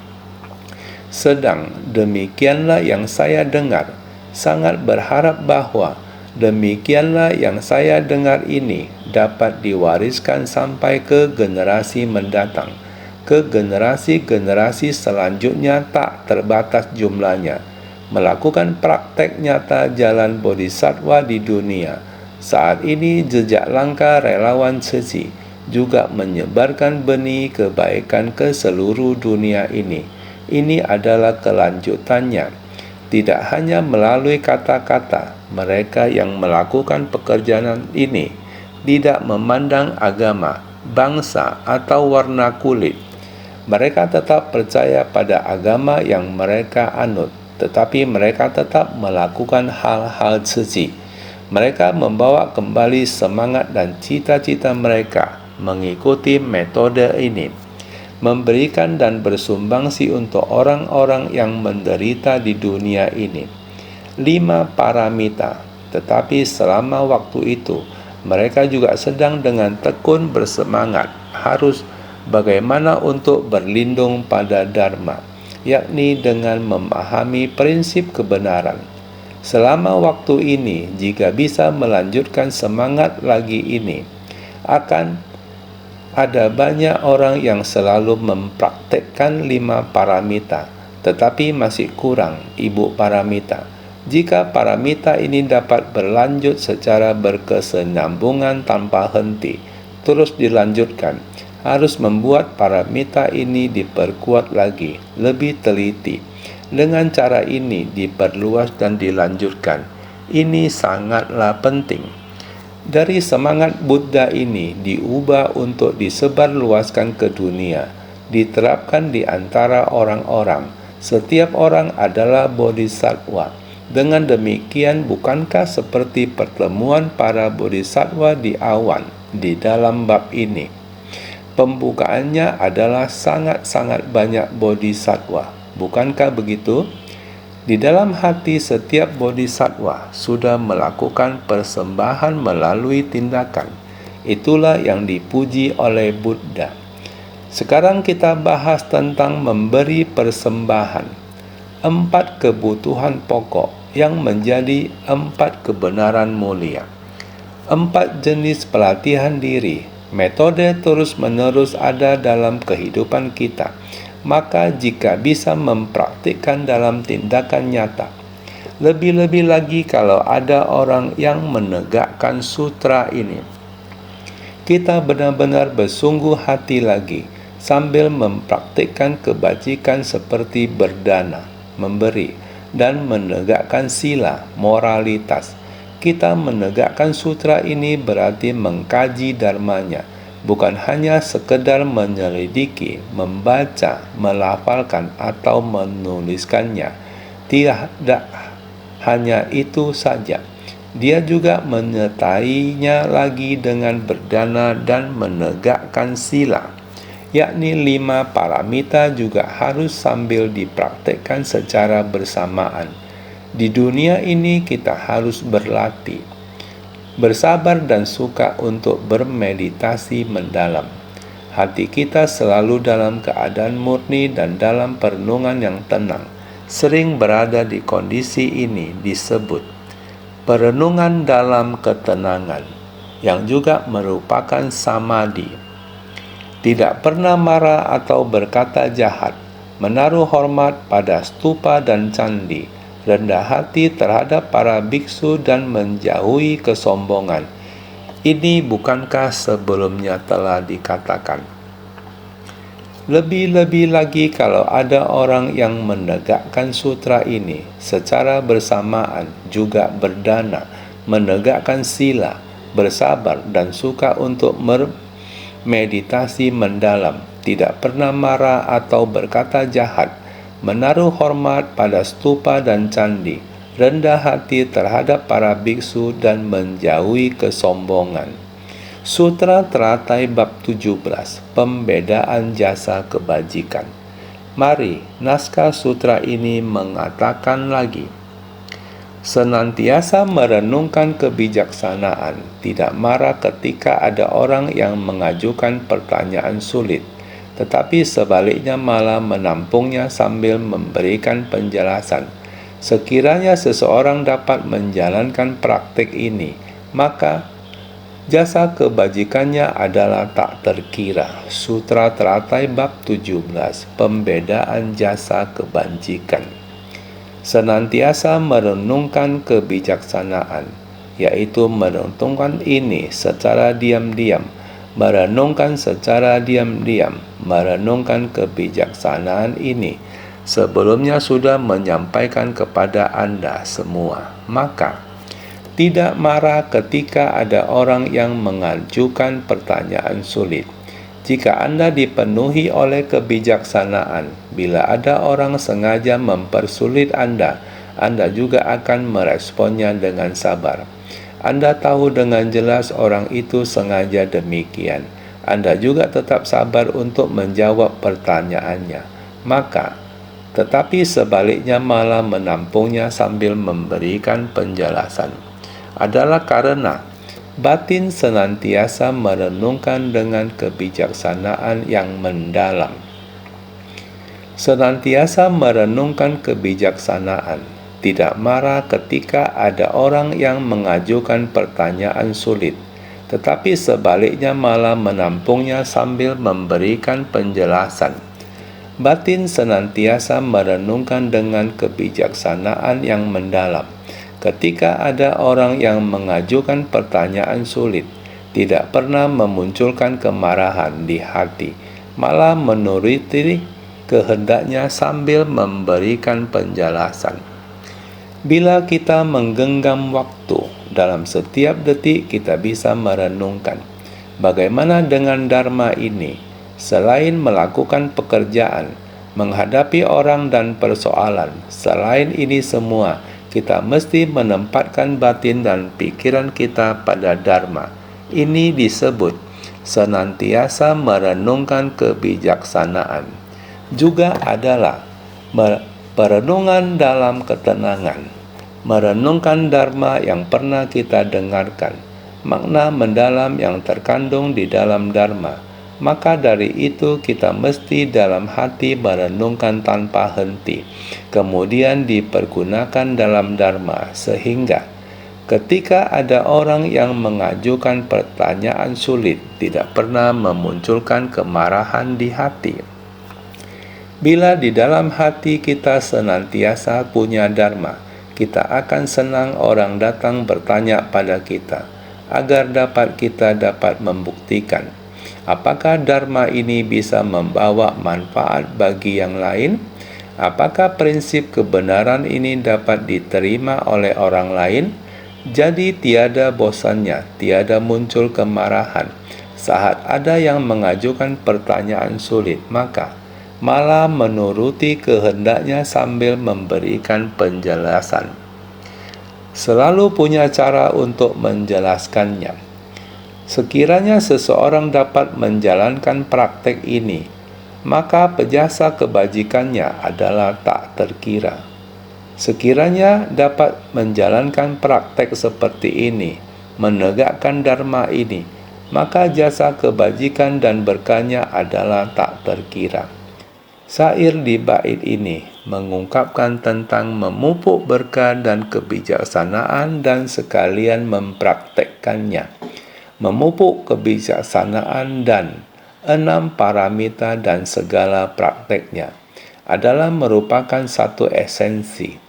Speaker 1: Sedang demikianlah yang saya dengar. Sangat berharap bahwa demikianlah yang saya dengar ini dapat diwariskan sampai ke generasi mendatang, ke generasi-generasi selanjutnya tak terbatas jumlahnya. Melakukan praktek nyata jalan bodhisattva di dunia. Saat ini jejak langkah relawan Ceci juga menyebarkan benih kebaikan ke seluruh dunia ini. Ini adalah kelanjutannya. Tidak hanya melalui kata-kata, mereka yang melakukan pekerjaan ini tidak memandang agama, bangsa, atau warna kulit. Mereka tetap percaya pada agama yang mereka anut, tetapi mereka tetap melakukan hal-hal suci. Mereka membawa kembali semangat dan cita-cita mereka mengikuti metode ini. Memberikan dan bersumbangsi untuk orang-orang yang menderita di dunia ini. 5 paramita, tetapi selama waktu itu, mereka juga sedang dengan tekun bersemangat, harus bagaimana untuk berlindung pada Dharma, yakni dengan memahami prinsip kebenaran. Selama waktu ini, jika bisa melanjutkan semangat lagi ini, akan ada banyak orang yang selalu mempraktekkan 5 paramita, tetapi masih kurang ibu paramita. Jika paramita ini dapat berlanjut secara berkesinambungan tanpa henti, terus dilanjutkan, harus membuat paramita ini diperkuat lagi, lebih teliti. Dengan cara ini diperluas dan dilanjutkan. Ini sangatlah penting. Dari semangat Buddha ini diubah untuk disebarluaskan ke dunia, diterapkan di antara orang-orang. Setiap orang adalah bodhisattva. Dengan demikian, bukankah seperti pertemuan para bodhisattva di awan di dalam bab ini? Pembukaannya adalah sangat-sangat banyak bodhisattva. Bukankah begitu? Di dalam hati setiap bodhisattva sudah melakukan persembahan melalui tindakan. Itulah yang dipuji oleh Buddha. Sekarang kita bahas tentang memberi persembahan. 4 kebutuhan pokok yang menjadi 4 kebenaran mulia. 4 jenis pelatihan diri. Metode terus-menerus ada dalam kehidupan kita. Maka jika bisa mempraktikkan dalam tindakan nyata. Lebih-lebih lagi kalau ada orang yang menegakkan sutra ini. Kita benar-benar bersungguh hati lagi sambil mempraktikkan kebajikan seperti berdana, memberi, dan menegakkan sila, moralitas. Kita menegakkan sutra ini berarti mengkaji dharmanya. Bukan hanya sekedar menyelidiki, membaca, melafalkan, atau menuliskannya. Tidak hanya itu saja. Dia juga menyertainya lagi dengan berdana dan menegakkan sila, yakni 5 paramita juga harus sambil dipraktekkan secara bersamaan. Di dunia ini kita harus berlatih. Bersabar dan suka untuk bermeditasi mendalam. Hati kita selalu dalam keadaan murni dan dalam perenungan yang tenang. Sering berada di kondisi ini disebut perenungan dalam ketenangan, yang juga merupakan samadhi. Tidak pernah marah atau berkata jahat, menaruh hormat pada stupa dan candi, rendah hati terhadap para biksu dan menjauhi kesombongan. Ini bukankah sebelumnya telah dikatakan? Lebih-lebih lagi kalau ada orang yang menegakkan sutra ini secara bersamaan, juga berdana, menegakkan sila, bersabar dan suka untuk meditasi mendalam, tidak pernah marah atau berkata jahat, menaruh hormat pada stupa dan candi, rendah hati terhadap para biksu dan menjauhi kesombongan. Sutra Teratai Bab 17, Pembedaan Jasa Kebajikan. Mari, naskah sutra ini mengatakan lagi, senantiasa merenungkan kebijaksanaan, tidak marah ketika ada orang yang mengajukan pertanyaan sulit, tetapi sebaliknya malah menampungnya sambil memberikan penjelasan. Sekiranya seseorang dapat menjalankan praktik ini, maka jasa kebajikannya adalah tak terkira. Sutra Teratai Bab 17, Pembedaan Jasa Kebajikan. Senantiasa merenungkan kebijaksanaan, yaitu merenungkan ini secara diam-diam, merenungkan secara diam-diam, merenungkan kebijaksanaan ini. Sebelumnya sudah menyampaikan kepada Anda semua. Maka, tidak marah ketika ada orang yang mengajukan pertanyaan sulit. Jika Anda dipenuhi oleh kebijaksanaan, bila ada orang sengaja mempersulit Anda juga akan meresponnya dengan sabar. Anda tahu dengan jelas orang itu sengaja demikian. Anda juga tetap sabar untuk menjawab pertanyaannya. Tetapi sebaliknya malah menampungnya sambil memberikan penjelasan. Adalah karena batin senantiasa merenungkan dengan kebijaksanaan yang mendalam. Senantiasa merenungkan kebijaksanaan, tidak marah ketika ada orang yang mengajukan pertanyaan sulit, tetapi sebaliknya malah menampungnya sambil memberikan penjelasan. Batin senantiasa merenungkan dengan kebijaksanaan yang mendalam. Ketika ada orang yang mengajukan pertanyaan sulit, tidak pernah memunculkan kemarahan di hati, malah menuruti kehendaknya sambil memberikan penjelasan. Bila kita menggenggam waktu, dalam setiap detik kita bisa merenungkan, bagaimana dengan Dharma ini, selain melakukan pekerjaan, menghadapi orang dan persoalan, selain ini semua, kita mesti menempatkan batin dan pikiran kita pada Dharma. Ini disebut senantiasa merenungkan kebijaksanaan. Juga adalah perenungan dalam ketenangan, merenungkan Dharma yang pernah kita dengarkan, makna mendalam yang terkandung di dalam Dharma. Maka dari itu kita mesti dalam hati merenungkan tanpa henti, kemudian dipergunakan dalam Dharma, sehingga ketika ada orang yang mengajukan pertanyaan sulit, tidak pernah memunculkan kemarahan di hati. Bila di dalam hati kita senantiasa punya Dharma, kita akan senang orang datang bertanya pada kita, agar kita dapat membuktikan apakah Dharma ini bisa membawa manfaat bagi yang lain, apakah prinsip kebenaran ini dapat diterima oleh orang lain. Jadi tiada bosannya, tiada muncul kemarahan saat ada yang mengajukan pertanyaan sulit, maka malah menuruti kehendaknya sambil memberikan penjelasan. Selalu punya cara untuk menjelaskannya. Sekiranya seseorang dapat menjalankan praktek ini, maka pejasa kebajikannya adalah tak terkira. Sekiranya dapat menjalankan praktek seperti ini, menegakkan Dharma ini, maka jasa kebajikan dan berkahnya adalah tak terkira. Syair di bait ini mengungkapkan tentang memupuk berkah dan kebijaksanaan dan sekalian mempraktekkannya. Memupuk kebijaksanaan dan 6 paramita dan segala prakteknya adalah merupakan satu esensi.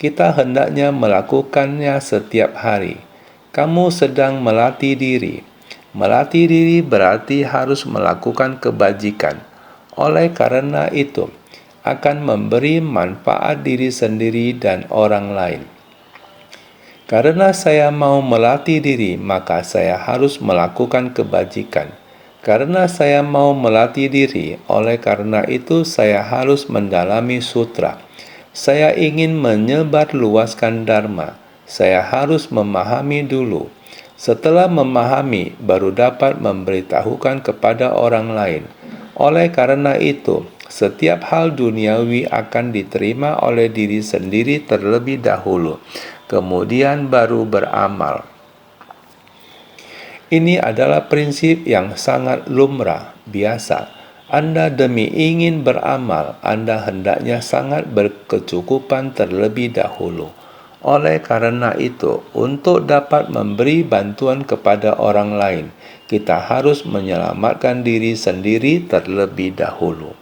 Speaker 1: Kita hendaknya melakukannya setiap hari. Kamu sedang melatih diri. Melatih diri berarti harus melakukan kebajikan. Oleh karena itu, akan memberi manfaat diri sendiri dan orang lain. Karena saya mau melatih diri, maka saya harus melakukan kebajikan. Karena saya mau melatih diri, oleh karena itu saya harus mendalami sutra. Saya ingin menyebarluaskan Dharma. Saya harus memahami dulu. Setelah memahami, baru dapat memberitahukan kepada orang lain. Oleh karena itu, setiap hal duniawi akan diterima oleh diri sendiri terlebih dahulu, kemudian baru beramal. Ini adalah prinsip yang sangat lumrah, biasa. Anda demi ingin beramal, Anda hendaknya sangat berkecukupan terlebih dahulu. Oleh karena itu, untuk dapat memberi bantuan kepada orang lain, kita harus menyelamatkan diri sendiri terlebih dahulu.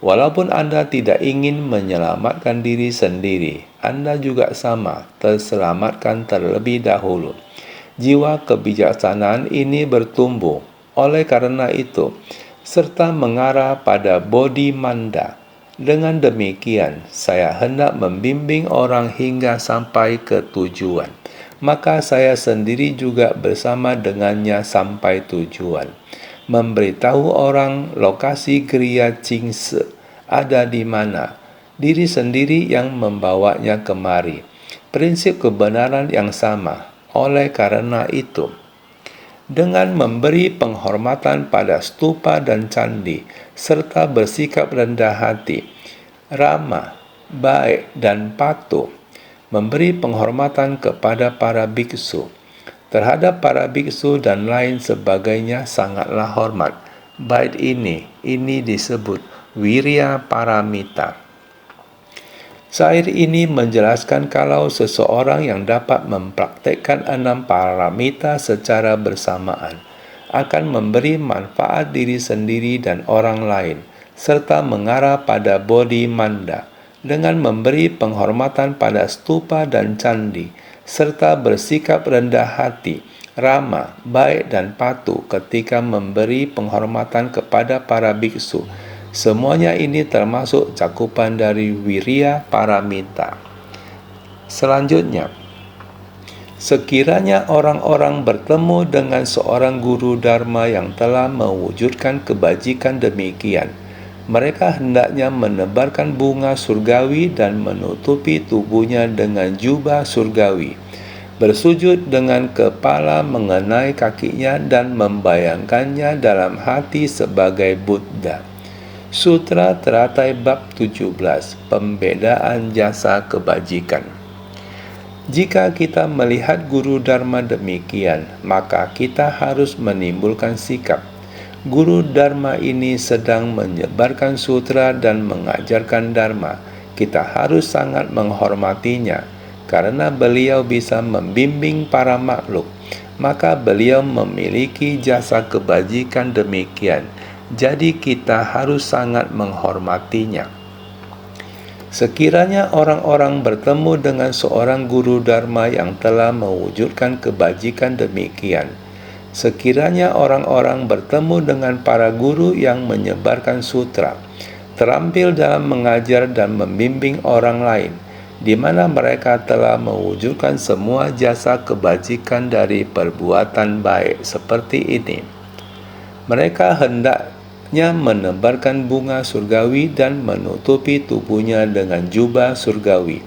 Speaker 1: Walaupun Anda tidak ingin menyelamatkan diri sendiri, Anda juga sama, terselamatkan terlebih dahulu. Jiwa kebijaksanaan ini bertumbuh. Oleh karena itu, serta mengarah pada Bodhi Manda. Dengan demikian, saya hendak membimbing orang hingga sampai ke tujuan. Maka saya sendiri juga bersama dengannya sampai tujuan. Memberitahu orang lokasi Kriya Chingse ada di mana. Diri sendiri yang membawanya kemari. Prinsip kebenaran yang sama. Oleh karena itu, dengan memberi penghormatan pada stupa dan candi, serta bersikap rendah hati, ramah, baik, dan patuh, memberi penghormatan kepada para biksu, terhadap para biksu dan lain sebagainya sangatlah hormat. Bait ini disebut Wirya Paramita. Syair ini menjelaskan kalau seseorang yang dapat mempraktekkan 6 paramita secara bersamaan akan memberi manfaat diri sendiri dan orang lain, serta mengarah pada Bodhi Manda dengan memberi penghormatan pada stupa dan candi, serta bersikap rendah hati, ramah, baik dan patuh ketika memberi penghormatan kepada para biksu. Semuanya ini termasuk cakupan dari wirya paramita. Selanjutnya, sekiranya orang-orang bertemu dengan seorang guru dharma yang telah mewujudkan kebajikan demikian, mereka hendaknya menebarkan bunga surgawi dan menutupi tubuhnya dengan jubah surgawi, bersujud dengan kepala mengenai kakinya dan membayangkannya dalam hati sebagai Buddha. Sutra Teratai Bab 17, Pembedaan Jasa Kebajikan. Jika kita melihat guru dharma demikian, maka kita harus menimbulkan sikap. Guru dharma ini sedang menyebarkan sutra dan mengajarkan dharma. Kita harus sangat menghormatinya, karena beliau bisa membimbing para makhluk. Maka beliau memiliki jasa kebajikan demikian. Jadi kita harus sangat menghormatinya. Sekiranya orang-orang bertemu dengan seorang guru dharma yang telah mewujudkan kebajikan demikian, sekiranya orang-orang bertemu dengan para guru yang menyebarkan sutra, terampil dalam mengajar dan membimbing orang lain, di mana mereka telah mewujudkan semua jasa kebajikan dari perbuatan baik seperti ini, mereka hendaknya menebarkan bunga surgawi dan menutupi tubuhnya dengan jubah surgawi.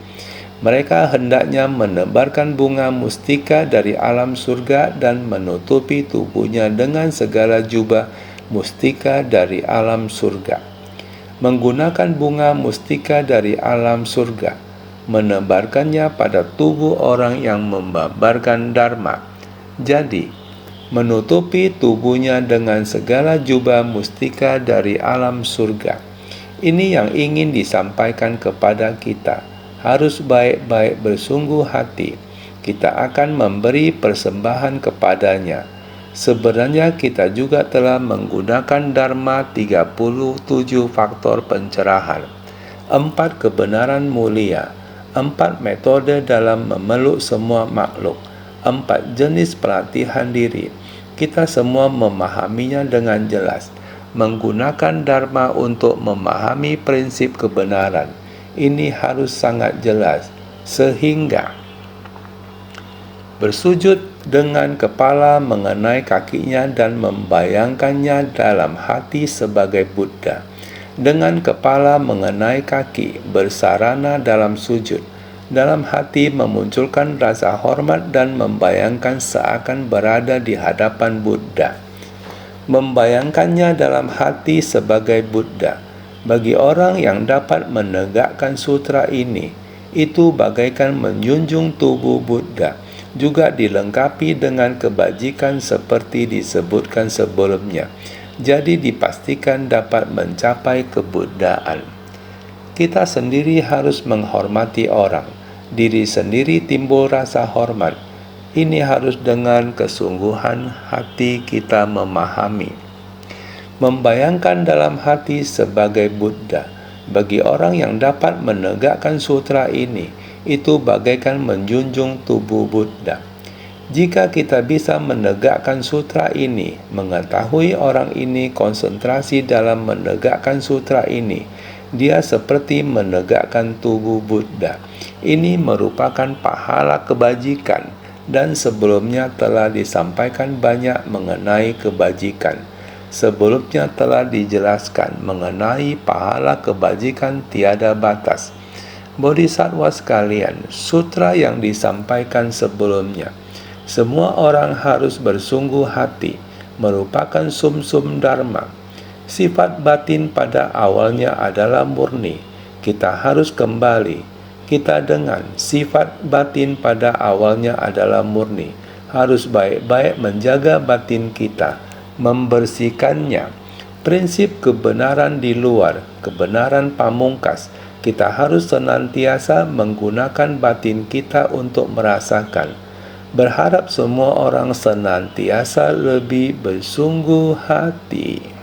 Speaker 1: Mereka hendaknya menebarkan bunga mustika dari alam surga dan menutupi tubuhnya dengan segala jubah mustika dari alam surga. Menggunakan bunga mustika dari alam surga, menebarkannya pada tubuh orang yang membabarkan dharma. Jadi, menutupi tubuhnya dengan segala jubah mustika dari alam surga. Ini yang ingin disampaikan kepada kita. Harus baik-baik bersungguh hati. Kita akan memberi persembahan kepadanya. Sebenarnya kita juga telah menggunakan Dharma 37 faktor pencerahan, 4 kebenaran mulia, 4 metode dalam memeluk semua makhluk, 4 jenis pelatihan diri. Kita semua memahaminya dengan jelas. Menggunakan Dharma untuk memahami prinsip kebenaran. Ini harus sangat jelas. Sehingga bersujud dengan kepala mengenai kakinya dan membayangkannya dalam hati sebagai Buddha. Dengan kepala mengenai kaki, bersarana dalam sujud. Dalam hati memunculkan rasa hormat dan membayangkan seakan berada di hadapan Buddha. Membayangkannya dalam hati sebagai Buddha. Bagi orang yang dapat menegakkan sutra ini, itu bagaikan menjunjung tubuh Buddha, juga dilengkapi dengan kebajikan seperti disebutkan sebelumnya. Jadi dipastikan dapat mencapai kebuddhaan. Kita sendiri harus menghormati orang. Diri sendiri timbul rasa hormat. Ini harus dengan kesungguhan hati kita memahami. Membayangkan dalam hati sebagai Buddha. Bagi orang yang dapat menegakkan sutra ini, itu bagaikan menjunjung tubuh Buddha. Jika kita bisa menegakkan sutra ini, mengetahui orang ini konsentrasi dalam menegakkan sutra ini, dia seperti menegakkan tubuh Buddha. Ini merupakan pahala kebajikan, dan sebelumnya telah disampaikan banyak mengenai kebajikan. Sebelumnya telah dijelaskan mengenai pahala kebajikan tiada batas. Bodhisattva sekalian, sutra yang disampaikan sebelumnya, semua orang harus bersungguh hati, merupakan sumsum dharma. Sifat batin pada awalnya adalah murni. Kita harus kembali. Kita dengan sifat batin pada awalnya adalah murni. Harus baik-baik menjaga batin kita, membersihkannya. Prinsip kebenaran di luar, kebenaran pamungkas. Kita harus senantiasa menggunakan batin kita untuk merasakan. Berharap semua orang senantiasa lebih bersungguh hati.